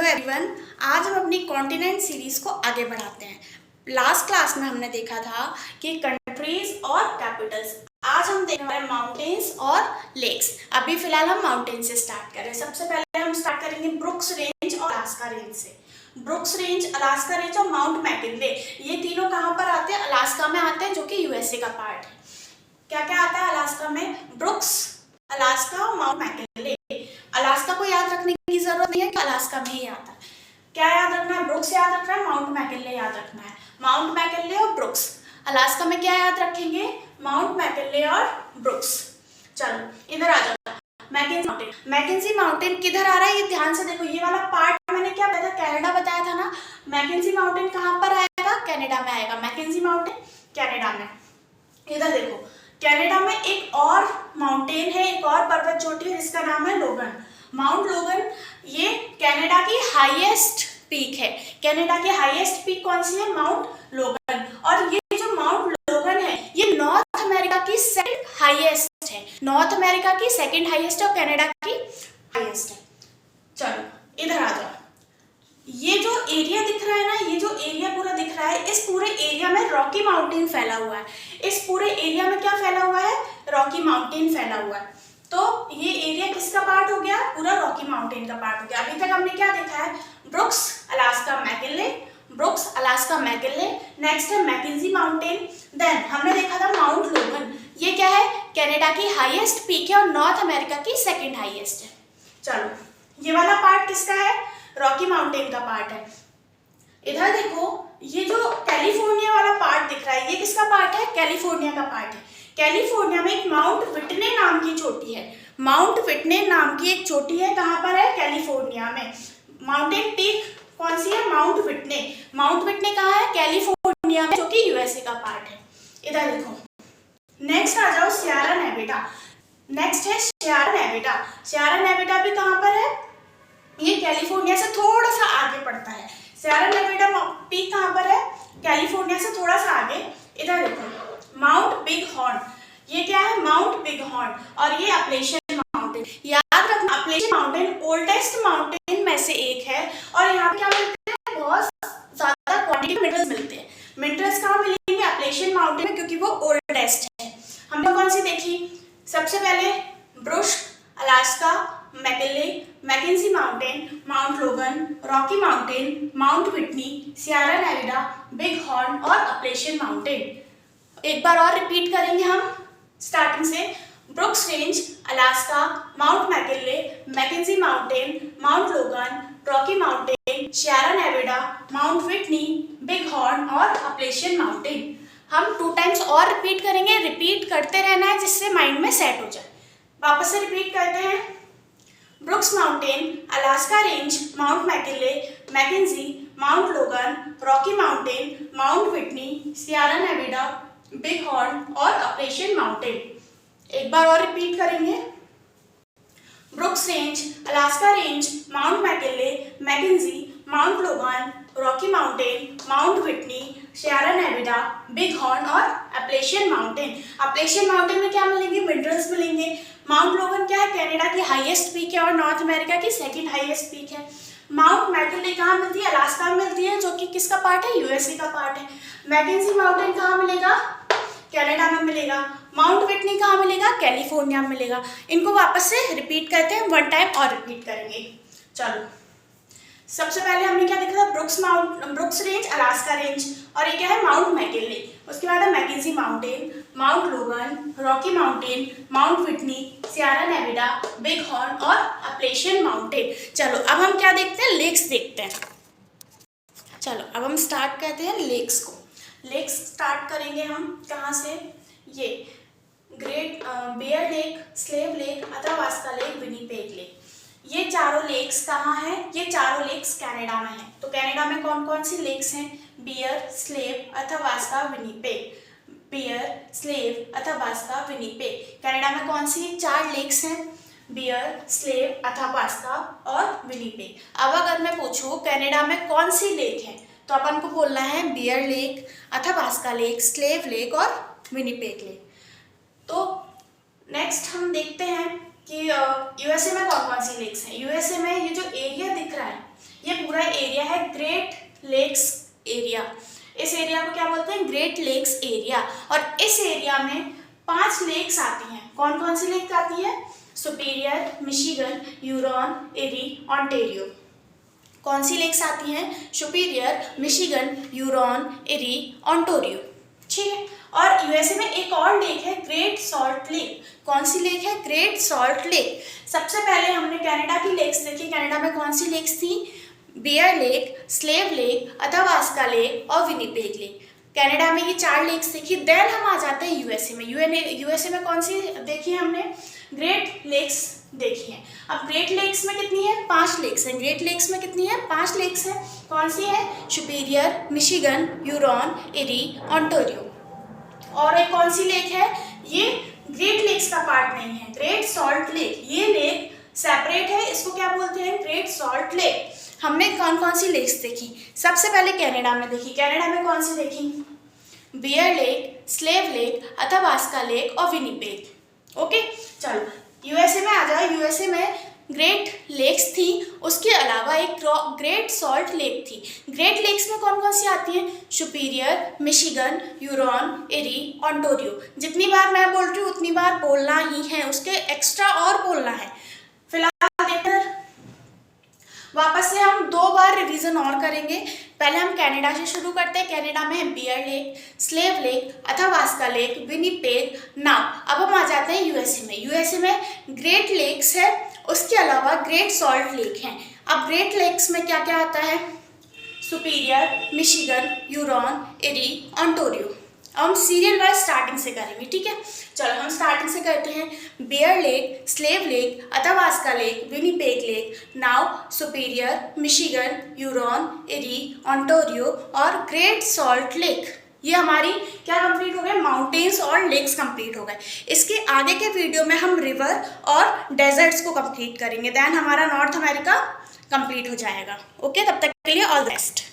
Hello everyone, आज हम अपनी कॉन्टिनेंट सीरीज को आगे बढ़ाते हैं। लास्ट क्लास में हमने देखा था कि कंट्रीज और कैपिटल्स। आज हम देखने वाले माउंटेन्स और लेक्स। अभी फिलहाल हम माउंटेन से स्टार्ट कर रहे हैं। सबसे पहले हम स्टार्ट करेंगे ब्रुक्स रेंज और अलास्का रेंज से। ब्रुक्स रेंज, अलास्का रेंज और माउंट मैकिनले, ये तीनों कहाँ पर आते हैं? अलास्का में आते हैं, जो कि यूएसए का पार्ट है। क्या क्या आता है अलास्का में? ब्रुक्स, अलास्का और माउंट मैकिनले। अलास्का को याद रखने की जरूरत नहीं है कि अलास्का में ही आता है। क्या याद रखना है? ब्रुक्स याद रखना है, माउंट मैकिनले याद रखना है। माउंट मैकिनले और ब्रुक्स। अलास्का में क्या याद रखेंगे? माउंट मैकिनले और ब्रुक्स। चलो इधर आ जाओ। McKenzie mountain. मैकेंजी माउंटेन किधर आ रहा है? ये ध्यान से देखो। ये वाला पार्ट मैंने क्या बताया था? कनाडा बताया था ना। मैकेंजी माउंटेन कहाँ पर आएगा? कनाडा में आएगा। मैकेंजी माउंटेन कनाडा में। इधर देखो, कनाडा में एक और माउंटेन है, एक और पर्वत चोटी है जिसका नाम है लोगन। माउंट लोगन, ये कनाडा की हाईएस्ट पीक है। कनाडा की हाईएस्ट पीक कौन सी है? माउंट लोगन। और ये जो माउंट लोगन है, ये नॉर्थ अमेरिका की सेकंड हाईएस्ट है। नॉर्थ अमेरिका की सेकंड हाईएस्ट और कनाडा की हाईएस्ट है। चलो इधर आ जाओ। ये जो एरिया दिख रहा है ना, ये जो एरिया पूरा दिख रहा है, इस पूरे एरिया में रॉकी माउंटेन फैला हुआ है। इस पूरे एरिया में क्या फैला हुआ है? रॉकी माउंटेन फैला हुआ है। तो ये एरिया किसका पार्ट हो गया? पूरा रॉकी माउंटेन का पार्ट हो गया। अभी तक हमने क्या देखा है? Brooks, Alaska, McKinley. Brooks, Alaska, McKinley. Next है मैकेंजी माउंटेन। देन हमने देखा था माउंट लोगन। ये क्या है? कनाडा की हाईएस्ट पीक है और नॉर्थ अमेरिका की सेकेंड हाईएस्ट है। चलो, ये वाला पार्ट किसका है? रॉकी माउंटेन का पार्ट है। इधर देखो, ये जो कैलिफोर्निया वाला पार्ट दिख रहा है, ये किसका पार्ट है? कैलिफोर्निया का पार्ट है। कैलिफोर्निया में एक माउंट विटने नाम की चोटी है। माउंट विटने नाम की एक चोटी है। कहाँ पर है? कैलिफोर्निया में। माउंटेन पीक कौन सी है? माउंट विटने। माउंट विटने कहाँ है? कैलिफोर्निया में, जो कि यूएसए का पार्ट है। इधर देखो, नेक्स्ट आ जाओ सियरा नेवाडा। नेक्स्ट है सियरा नेवाडा। सियरा नेवाडा भी कहाँ पर है? ये कैलिफोर्निया से थोड़ा सा आगे पड़ता है। सियरा नेवाडा पीक कहाँ पर है? कैलिफोर्निया से थोड़ा सा आगे। इधर देखो, माउंट बिग हॉर्न। ये क्या है? Mount big horn. और ये अपलेशियन माउंटेन। याद रखना, अपलेशियन माउंटेन ओल्डेस्ट माउंटेन में से एक है। और यहाँ पे क्या मिलते हैं? बहुत ज्यादा क्वांटिटी में मिनरल्स मिलते हैं। मिनरल्स कहाँ मिलेंगे? अपलेशियन माउंटेन में, क्योंकि वो ओल्डेस्ट है। हमने कौन सी देखी? सबसे पहले Brooks, Alaska, McKinley, Mackenzie Mountain, Mount Logan, Rocky Mountain, Mount Whitney, Sierra Nevada, Bighorn और अपलेशियन माउंटेन। एक बार और रिपीट करेंगे हम स्टार्टिंग से। Brooks Range, Alaska, Mount McKinley, Mackenzie Mountain, Mount Logan, Rocky Mountain, Sierra Nevada, Mount Whitney, Bighorn और Appalachian Mountain. हम 2 times और रिपीट करेंगे। रिपीट करते रहना है जिससे माइंड में सेट हो जाए। वापस से रिपीट करते हैं। Brooks Mountain, Alaska Range, Mount McKinley, Mackenzie, Mount Logan, Rocky Mountain, Mount Whitney, Sierra Nevada, Bighorn और अपलेशियन माउंटेन। एक बार और रिपीट करेंगे। Brooks Range, Alaska Range, Mount McKinley, Mackenzie, Mount Logan, Rocky Mountain, Mount Whitney, Sierra Nevada, Bighorn और Appalachian Mountain. Appalachian Mountain में क्या मिलेंगे? Minerals मिलेंगे। माउंट लोगन क्या है? कनाडा की हाईएस्ट पीक है और नॉर्थ अमेरिका की सेकंड हाईएस्ट पीक है। माउंट मैकिनले कहाँ मिलती है? अलास्का में मिलती है, जो कि किसका पार्ट है? यूएसए का पार्ट है। मैकेंजी माउंटेन कहाँ मिलेगा? कनाडा में मिलेगा। माउंट विटनी कहाँ मिलेगा? कैलिफोर्निया में मिलेगा। इनको वापस से रिपीट करते हैं, 1 टाइम और रिपीट करेंगे। चलो, सबसे पहले हमने क्या देखा था? ब्रुक्स रेंज, अलास्का रेंज, और ये क्या है? Mount McKinley. उसके बाद है McKenzie Mountain, Mount Logan, Rocky Mountain, Mount Whitney, Sierra Nevada, Bighorn और अपलेशियन माउंटेन। चलो अब हम क्या देखते हैं? लेक्स देखते हैं। चलो अब हम स्टार्ट करते हैं लेक्स को। लेक्स स्टार्ट करेंगे हम कहाँ से? ये Great Bear Lake, Slave Lake, Athabasca Lake, Winnipeg Lake. ये चारों लेक्स कहाँ हैं? ये चारों लेक्स कनाडा में हैं। तो कनाडा में कौन कौन सी लेक्स हैं? Bear, Slave, Athabasca, Winnipeg. Bear, Slave, Athabasca, Winnipeg. Canada में कौन सी 4 लेक्स हैं? बियर, स्लेव, अथावास्का और विनिपेग। अब अगर मैं पूछूं कनाडा में कौन सी लेक है, तो अपन को बोलना है Bear Lake, Athabasca Lake, Slave Lake और विनिपेग लेक। तो नेक्स्ट हम देखते हैं कि यूएसए में कौन कौन सी लेक्स हैं। यूएसए में ये जो एरिया दिख रहा है, ये ग्रेट लेक्स एरिया। इस एरिया को क्या बोलते हैं? Great Lakes area. और इस एरिया में 5 लेक्स आती हैं। कौन कौन सी लेक्स आती है? Superior, Michigan, Huron, Erie, Ontario. कौन सी लेक्स आती हैं? Superior, Michigan, Huron, Erie, Ontario. ठीक है। और यूएसए में एक और लेक है, ग्रेट सॉल्ट लेक। कौन सी लेक है? Great Salt lake. सबसे पहले हमने कनाडा की लेक्स देखी। कनाडा में कौन सी लेक्स थी? Bear Lake, Slave Lake, Athabasca Lake और विनिपेग लेक। कनाडा में ये 4 लेक्स देखी। देन हम आ जाते हैं यूएसए में। यूएसए में कौन सी देखी है हमने? ग्रेट लेक्स देखी है। अब ग्रेट लेक्स में कितनी है? 5 लेक्स हैं। ग्रेट लेक्स में कितनी है? 5 लेक्स हैं। कौन सी है? Superior, Michigan, Huron, Erie, Ontario. और एक कौन सी लेक है? ये ग्रेट लेक्स का पार्ट नहीं है, ग्रेट सॉल्ट लेक। ये लेक सेपरेट है, इसको क्या बोलते हैं? Great Salt lake. हमने कौन कौन सी लेक्स देखी? सबसे पहले कनाडा में देखी। कनाडा में कौन सी देखी? Bear Lake, Slave Lake, Athabasca Lake और विनिपेग। ओके, चलो यूएसए में आ जाओ। यूएसए में ग्रेट लेक्स थी, उसके अलावा एक ग्रेट सॉल्ट लेक थी। ग्रेट लेक्स में कौन कौन सी आती हैं? Superior, Michigan, Huron, Erie, Ontario. जितनी बार मैं बोल रही हूँ उतनी बार बोलना ही है, उसके एक्स्ट्रा और बोलना है। फिलहाल देखते हैं, वापस से हम 2 बार रिवीजन और करेंगे। पहले हम कनाडा से शुरू करते हैं। कनाडा में है Bear Lake, Slave Lake, Athabasca Lake, Winnipeg. Now अब हम आ जाते हैं यूएसए में। यूएसए में ग्रेट लेक्स है, उसके अलावा ग्रेट सॉल्ट लेक हैं। अब ग्रेट लेक्स में क्या क्या आता है? Superior, Michigan, Huron, Erie, Ontario. हम सीरियल वाइज स्टार्टिंग से करेंगे, ठीक है। चलो हम स्टार्टिंग से करते हैं। Bear Lake, Slave Lake, Athabasca Lake, Winnipeg Lake, now Superior, Michigan, Huron, Erie, Ontario और ग्रेट सॉल्ट लेक। ये हमारी क्या कंप्लीट हो गए? माउंटेन्स और लेक्स कंप्लीट हो गए। इसके आगे के वीडियो में हम रिवर और डेजर्ट्स को कंप्लीट करेंगे। देन हमारा नॉर्थ अमेरिका कंप्लीट हो जाएगा। ओके, तब तक के लिए ऑल द बेस्ट।